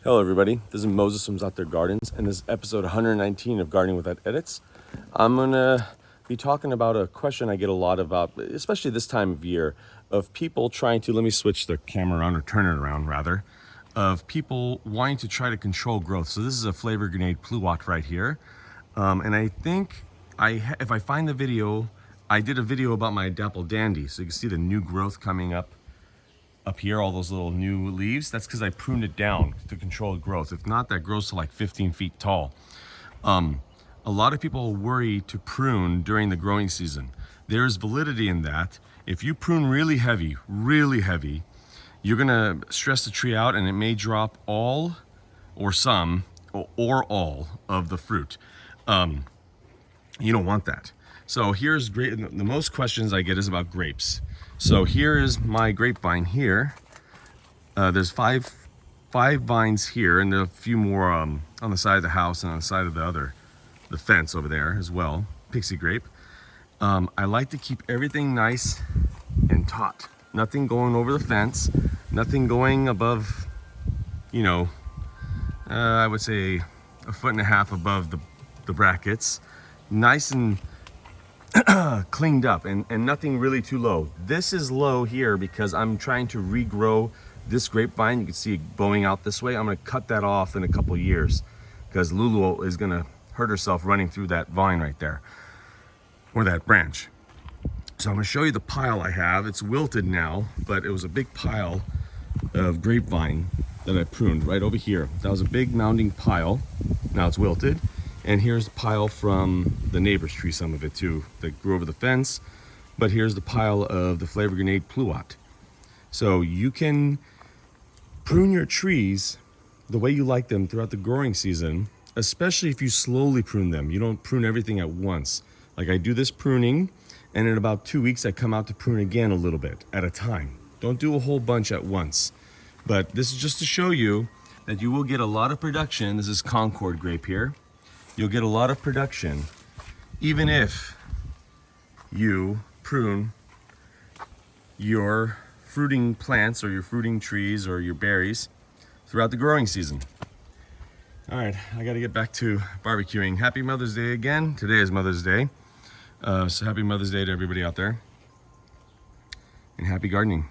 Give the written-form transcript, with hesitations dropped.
Hello everybody, this is Moses from ZAATAR Gardens, and this is episode 119 of Gardening Without Edits. I'm gonna be talking about a question I get a lot about, especially this time of year, of people trying to, let me switch the camera around, or turn it around rather, of people wanting to try to control growth. So this is a flavor grenade pluot right here. And I think if I find the video, I did a video about my dapple dandy, so you can see the new growth coming up here, all those little new leaves. That's because I pruned it down to control growth. If not, that grows to like 15 feet tall. A lot of people worry to prune during the growing season. There's validity in that. If you prune really heavy, you're gonna stress the tree out and it may drop all or some or all of the fruit. You don't want that. So here's great. The most questions I get is about grapes. So here is my grapevine here. There's five vines here, and there are a few more on the side of the house and on the side of the fence over there as well. Pixie grape. I like to keep everything nice and taut. Nothing going over the fence. Nothing going above, I would say 1.5 feet above the brackets. Nice and cleaned up, and nothing really too low. This is low here because I'm trying to regrow this grapevine. You can see it bowing out this way. I'm going to cut that off in a couple years because Lulu is going to hurt herself running through that vine right there, or that branch. So I'm going to show you the pile I have. It's wilted now, but it was a big pile of grapevine that I pruned right over here. That was a big mounding pile. Now it's wilted. And here's the pile from the neighbor's tree, some of it too, that grew over the fence. But here's the pile of the flavor grenade pluot. So you can prune your trees the way you like them throughout the growing season, especially if you slowly prune them. You don't prune everything at once. Like I do this pruning, and in about 2 weeks I come out to prune again a little bit at a time. Don't do a whole bunch at once. But this is just to show you that you will get a lot of production. This is Concord grape here. You'll get a lot of production even if you prune your fruiting plants or your fruiting trees or your berries throughout the growing season. All right, I got to get back to barbecuing. Happy Mother's Day again. Today is Mother's Day. So happy Mother's Day to everybody out there. And happy gardening.